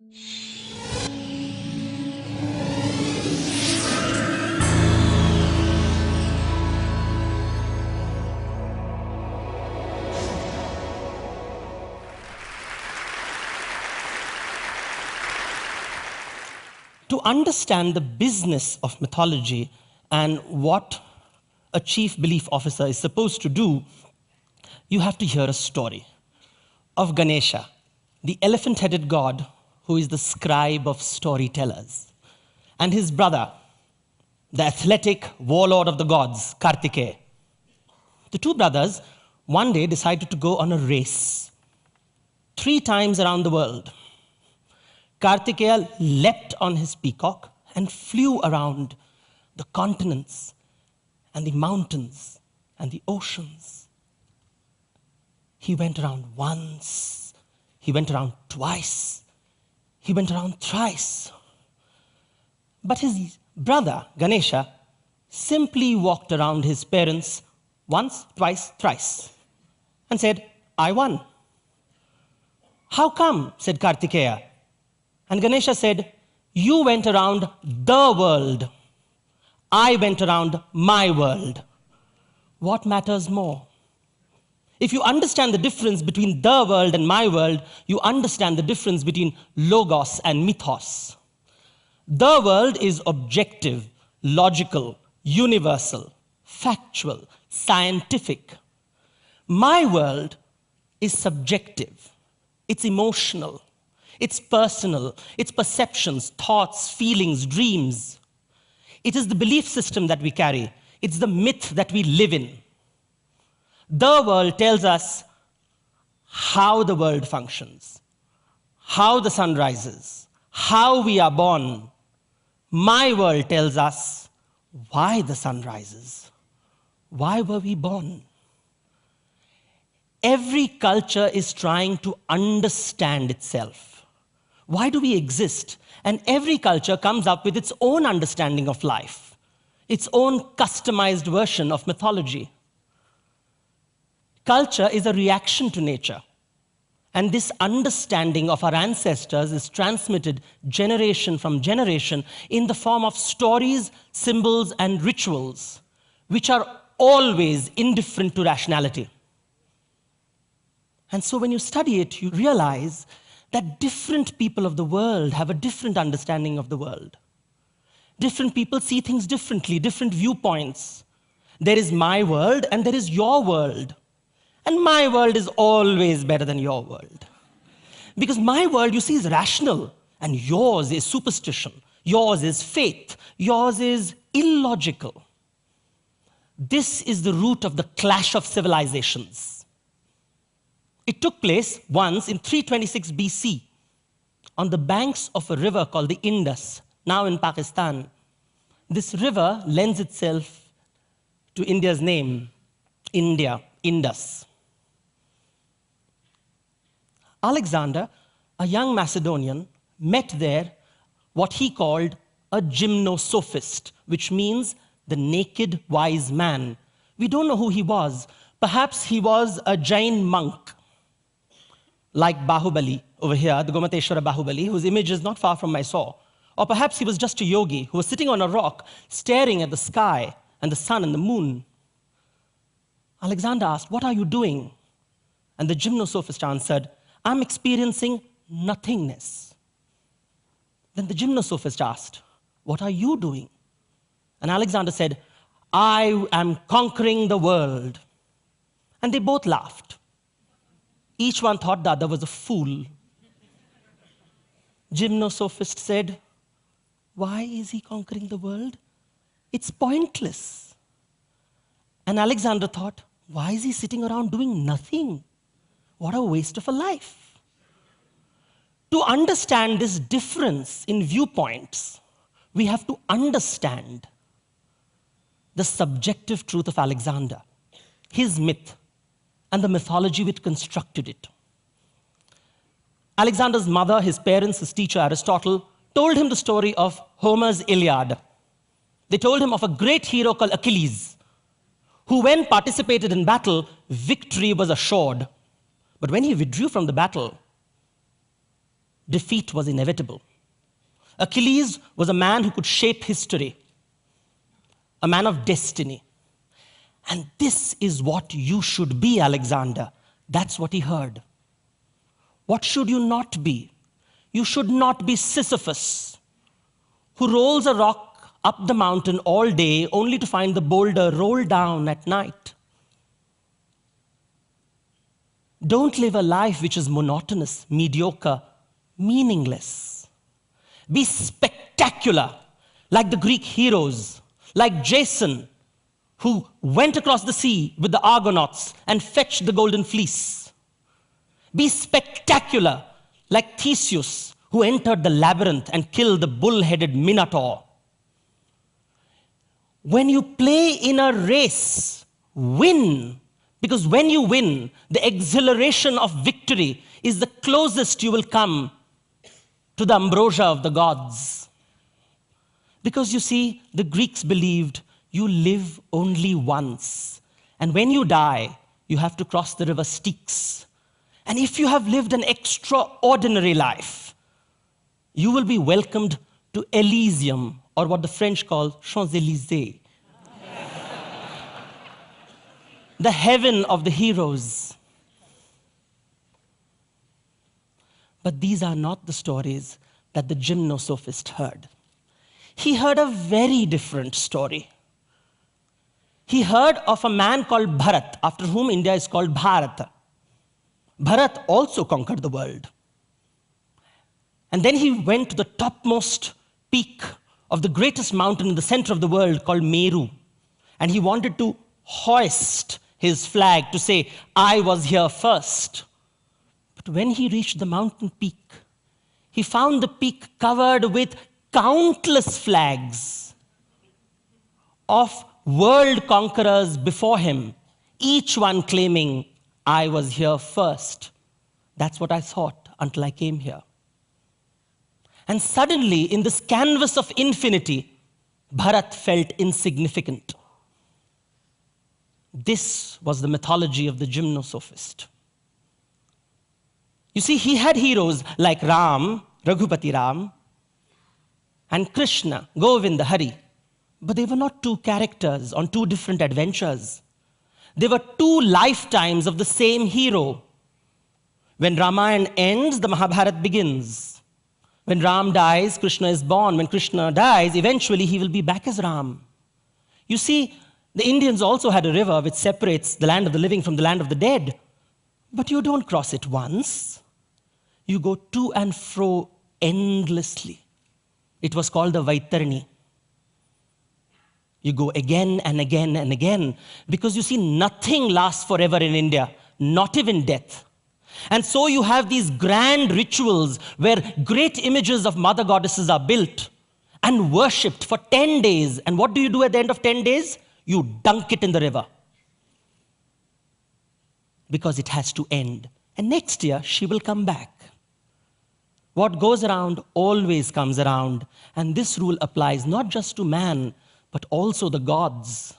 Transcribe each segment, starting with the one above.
To understand the business of mythology and what a chief belief officer is supposed to do, you have to hear a story of Ganesha, the elephant-headed god who is the scribe of storytellers, and his brother, the athletic warlord of the gods, Kartikeya. The two brothers one day decided to go on a race 3 times around the world. Kartikeya leapt on his peacock and flew around the continents and the mountains and the oceans. He went around once, he went around twice, he went around thrice. But his brother, Ganesha, simply walked around his parents once, twice, thrice, and said, "I won." "How come?" said Kartikeya. And Ganesha said, "You went around the world. I went around my world. What matters more?" If you understand the difference between the world and my world, you understand the difference between logos and mythos. The world is objective, logical, universal, factual, scientific. My world is subjective. It's emotional. It's personal, it's perceptions, thoughts, feelings, dreams. It is the belief system that we carry. It's the myth that we live in. The world tells us how the world functions, how the sun rises, how we are born. My world tells us why the sun rises, why were we born. Every culture is trying to understand itself. Why do we exist? And every culture comes up with its own understanding of life, its own customized version of mythology. Culture is a reaction to nature. And this understanding of our ancestors is transmitted generation from generation in the form of stories, symbols, and rituals, which are always indifferent to rationality. And so when you study it, you realize that different people of the world have a different understanding of the world. Different people see things differently, different viewpoints. There is my world and there is your world. And my world is always better than your world. Because my world, you see, is rational, and yours is superstition. Yours is faith. Yours is illogical. This is the root of the clash of civilizations. It took place once in 326 BC on the banks of a river called the Indus, now in Pakistan. This river lends itself to India's name, India, Indus. Alexander, a young Macedonian, met there what he called a gymnosophist, which means the naked wise man. We don't know who he was. Perhaps he was a Jain monk, like Bahubali over here, the Gomateshwara Bahubali, whose image is not far from Mysore. Or perhaps he was just a yogi who was sitting on a rock, staring at the sky and the sun and the moon. Alexander asked, "What are you doing?" And the gymnosophist answered, "I'm experiencing nothingness." Then the gymnosophist asked, "What are you doing?" And Alexander said, "I am conquering the world." And they both laughed. Each one thought the other was a fool. Gymnosophist said, "Why is he conquering the world? It's pointless." And Alexander thought, "Why is he sitting around doing nothing? What a waste of a life." To understand this difference in viewpoints, we have to understand the subjective truth of Alexander, his myth, and the mythology which constructed it. Alexander's mother, his parents, his teacher, Aristotle, told him the story of Homer's Iliad. They told him of a great hero called Achilles, who, when participated in battle, victory was assured. But when he withdrew from the battle, defeat was inevitable. Achilles was a man who could shape history, a man of destiny. And this is what you should be, Alexander. That's what he heard. What should you not be? You should not be Sisyphus, who rolls a rock up the mountain all day only to find the boulder roll down at night. Don't live a life which is monotonous, mediocre, meaningless. Be spectacular, like the Greek heroes, like Jason, who went across the sea with the Argonauts and fetched the golden fleece. Be spectacular, like Theseus, who entered the labyrinth and killed the bull-headed Minotaur. When you play in a race, win. Because when you win, the exhilaration of victory is the closest you will come to the ambrosia of the gods. Because you see, the Greeks believed you live only once. And when you die, you have to cross the river Styx. And if you have lived an extraordinary life, you will be welcomed to Elysium, or what the French call Champs-Élysées. The heaven of the heroes. But these are not the stories that the gymnosophist heard. He heard a very different story. He heard of a man called Bharat, after whom India is called Bharata. Bharat also conquered the world. And then he went to the topmost peak of the greatest mountain in the center of the world called Meru. And he wanted to hoist his flag to say, I was here first. But when he reached the mountain peak, he found the peak covered with countless flags of world conquerors before him, each one claiming, I was here first. That's what I thought until I came here. And suddenly, in this canvas of infinity, Bharat felt insignificant. This was the mythology of the gymnosophist. You see, he had heroes like Ram, Raghupati Ram, and Krishna, Govinda, Hari. But they were not two characters on two different adventures. They were two lifetimes of the same hero. When Ramayana ends, the Mahabharata begins. When Ram dies, Krishna is born. When Krishna dies, eventually he will be back as Ram. You see, the Indians also had a river which separates the land of the living from the land of the dead. But you don't cross it once. You go to and fro endlessly. It was called the Vaitarni. You go again and again and again, because you see, nothing lasts forever in India, not even death. And so you have these grand rituals where great images of mother goddesses are built and worshipped for 10 days. And what do you do at the end of 10 days? You dunk it in the river. Because it has to end. And next year, she will come back. What goes around always comes around. And this rule applies not just to man, but also the gods.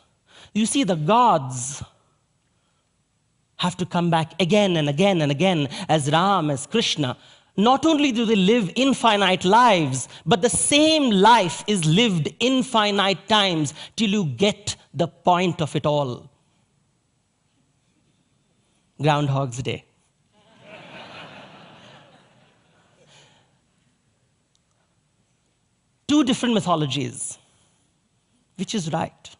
You see, the gods have to come back again and again and again as Ram, as Krishna. Not only do they live infinite lives, but the same life is lived infinite times till you get the point of it all. Groundhog's Day. Two different mythologies. Which is right?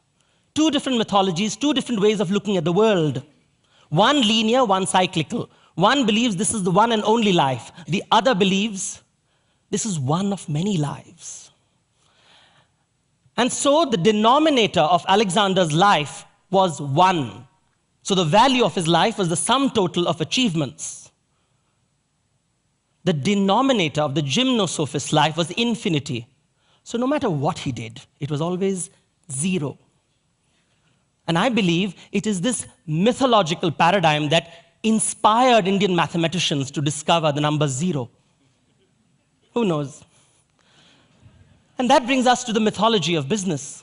Two different mythologies, two different ways of looking at the world. One linear, one cyclical. One believes this is the one and only life. The other believes this is one of many lives. And so the denominator of Alexander's life was one. So the value of his life was the sum total of achievements. The denominator of the gymnosophist's life was infinity. So no matter what he did, it was always zero. And I believe it is this mythological paradigm that inspired Indian mathematicians to discover the number zero. Who knows? And that brings us to the mythology of business.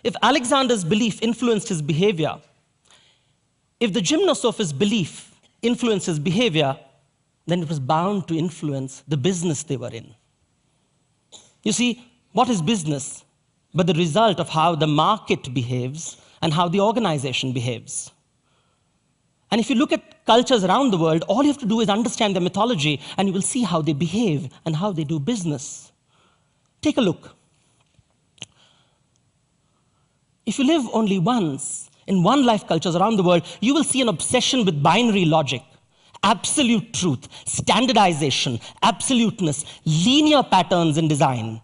If Alexander's belief influenced his behavior, if the gymnosophist's belief influenced his behavior, then it was bound to influence the business they were in. You see, what is business but the result of how the market behaves and how the organization behaves? And if you look at cultures around the world, all you have to do is understand their mythology, and you will see how they behave and how they do business. Take a look. If you live only once in one-life cultures around the world, you will see an obsession with binary logic, absolute truth, standardization, absoluteness, linear patterns in design.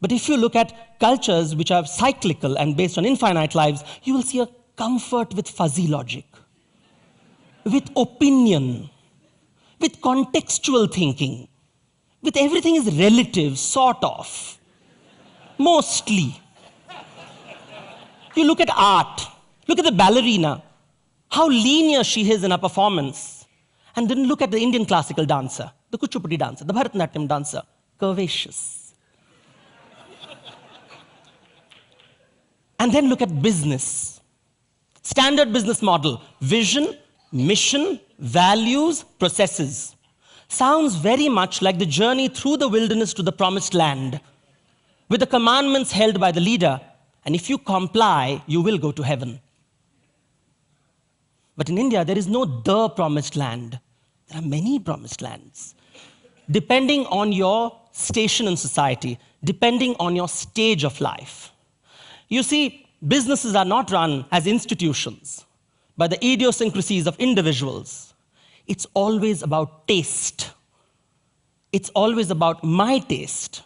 But if you look at cultures which are cyclical and based on infinite lives, you will see a comfort with fuzzy logic, with opinion, with contextual thinking, with everything is relative, sort of, mostly. You look at art, look at the ballerina, how linear she is in her performance. And then look at the Indian classical dancer, the Kuchipudi dancer, the Bharatanatyam dancer, curvaceous. And then look at business. Standard business model, vision, mission, values, processes. Sounds very much like the journey through the wilderness to the promised land, with the commandments held by the leader, and if you comply, you will go to heaven. But in India, there is no the promised land. There are many promised lands. Depending on your station in society, depending on your stage of life. You see, businesses are not run as institutions by the idiosyncrasies of individuals. It's always about taste. It's always about my taste.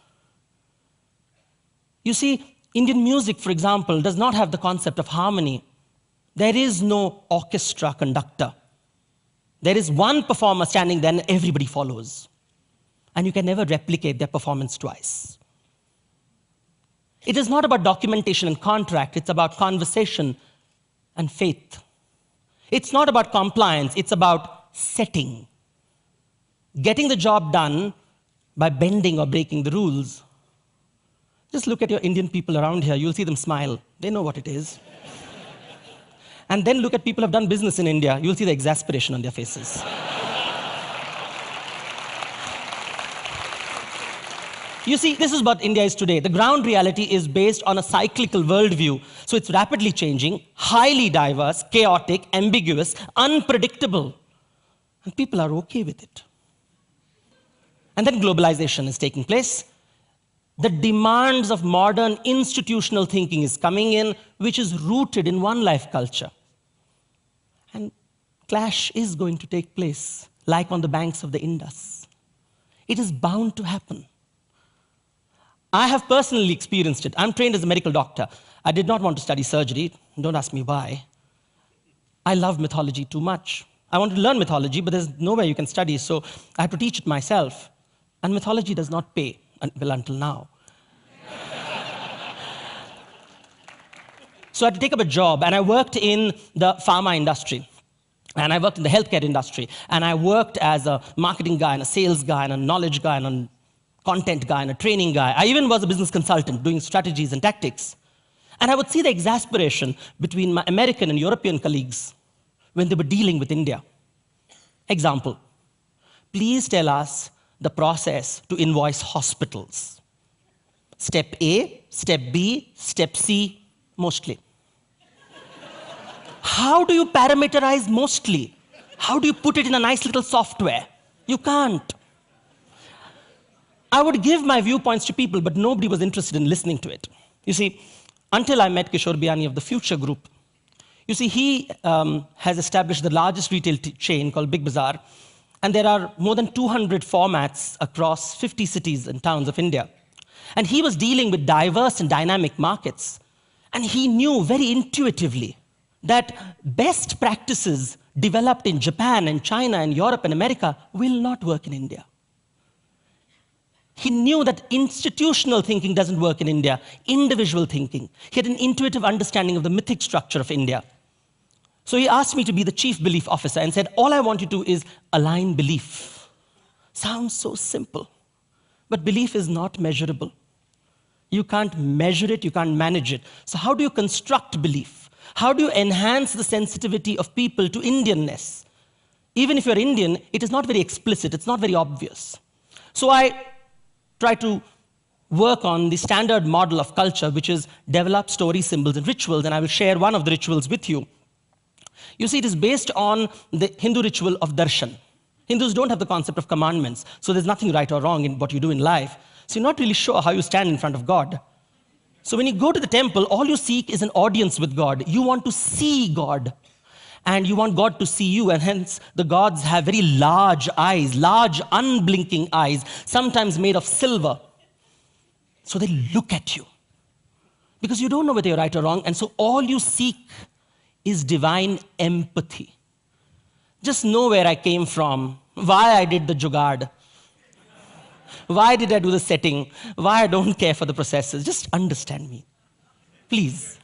You see, Indian music, for example, does not have the concept of harmony. There is no orchestra conductor. There is one performer standing there and everybody follows. And you can never replicate their performance twice. It is not about documentation and contract, it's about conversation and faith. It's not about compliance, it's about setting. Getting the job done by bending or breaking the rules. Just look at your Indian people around here, you'll see them smile. They know what it is. And then look at people who have done business in India, you'll see the exasperation on their faces. You see, this is what India is today. The ground reality is based on a cyclical worldview. So it's rapidly changing, highly diverse, chaotic, ambiguous, unpredictable. And people are okay with it. And then globalization is taking place. The demands of modern institutional thinking is coming in, which is rooted in one-life culture. And clash is going to take place, like on the banks of the Indus. It is bound to happen. I have personally experienced it. I'm trained as a medical doctor. I did not want to study surgery. Don't ask me why. I love mythology too much. I wanted to learn mythology, but there's nowhere you can study, so I have to teach it myself. And mythology does not pay, well, until now. So I had to take up a job, and I worked in the pharma industry. And I worked in the healthcare industry. And I worked as a marketing guy, and a sales guy, and a knowledge guy, and a content guy, and a training guy. I even was a business consultant doing strategies and tactics. And I would see the exasperation between my American and European colleagues when they were dealing with India. Example, please tell us the process to invoice hospitals. Step A, step B, step C, mostly. How do you parameterize mostly? How do you put it in a nice little software? You can't. I would give my viewpoints to people, but nobody was interested in listening to it. You see, until I met Kishore Biyani of the Future Group, you see, he has established the largest retail chain called Big Bazaar, and there are more than 200 formats across 50 cities and towns of India. And he was dealing with diverse and dynamic markets, and he knew very intuitively that best practices developed in Japan and China and Europe and America will not work in India. He knew that institutional thinking doesn't work in India, individual thinking. He had an intuitive understanding of the mythic structure of India. So he asked me to be the chief belief officer and said, all I want you to do is align belief. Sounds so simple, but belief is not measurable. You can't measure it, you can't manage it. So how do you construct belief? How do you enhance the sensitivity of people to Indianness? Even if you're Indian, it is not very explicit, it's not very obvious. So I try to work on the standard model of culture, which is develop stories, symbols, and rituals, and I will share one of the rituals with you. You see, it is based on the Hindu ritual of darshan. Hindus don't have the concept of commandments, so there's nothing right or wrong in what you do in life. So you're not really sure how you stand in front of God. So when you go to the temple, all you seek is an audience with God. You want to see God, and you want God to see you, and hence the gods have very large eyes, large unblinking eyes, sometimes made of silver. So they look at you, because you don't know whether you're right or wrong, and so all you seek is divine empathy. Just know where I came from, why I did the jugaad, why did I do the setting, why I don't care for the processes. Just understand me, please.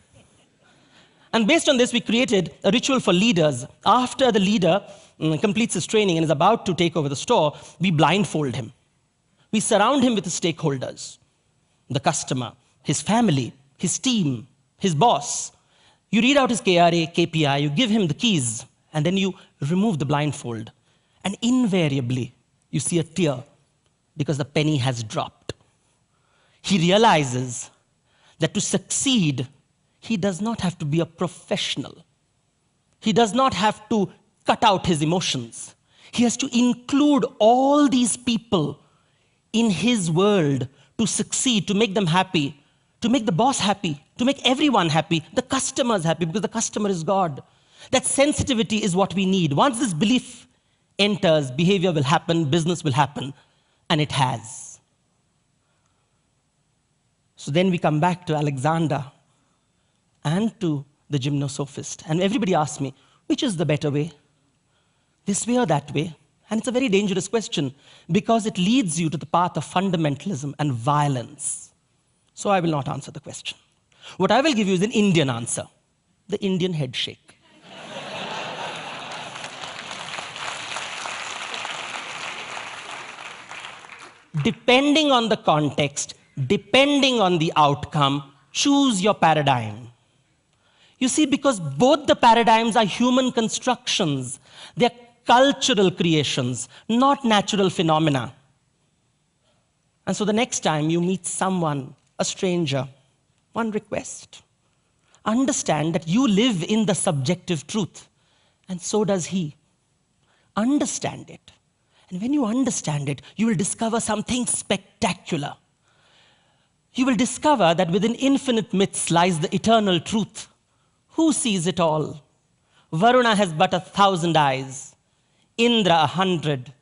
And based on this, we created a ritual for leaders. After the leader completes his training and is about to take over the store, we blindfold him. We surround him with the stakeholders, the customer, his family, his team, his boss. You read out his KRA, KPI, you give him the keys, and then you remove the blindfold. And invariably, you see a tear because the penny has dropped. He realizes that to succeed, he does not have to be a professional. He does not have to cut out his emotions. He has to include all these people in his world to succeed, to make them happy, to make the boss happy, to make everyone happy, the customers happy, because the customer is God. That sensitivity is what we need. Once this belief enters, behavior will happen, business will happen, and it has. So then we come back to Alexander and to the gymnosophist. And everybody asks me, which is the better way? This way or that way? And it's a very dangerous question because it leads you to the path of fundamentalism and violence. So I will not answer the question. What I will give you is an Indian answer, the Indian head shake. Depending on the context, depending on the outcome, choose your paradigm. You see, because both the paradigms are human constructions. They're cultural creations, not natural phenomena. And so the next time you meet someone, a stranger, one request. Understand that you live in the subjective truth, and so does he. Understand it. And when you understand it, you will discover something spectacular. You will discover that within infinite myths lies the eternal truth. Who sees it all? Varuna has but 1,000 eyes, Indra 100,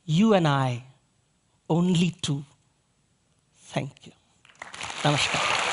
you and I, only 2. Thank you. Namaskar.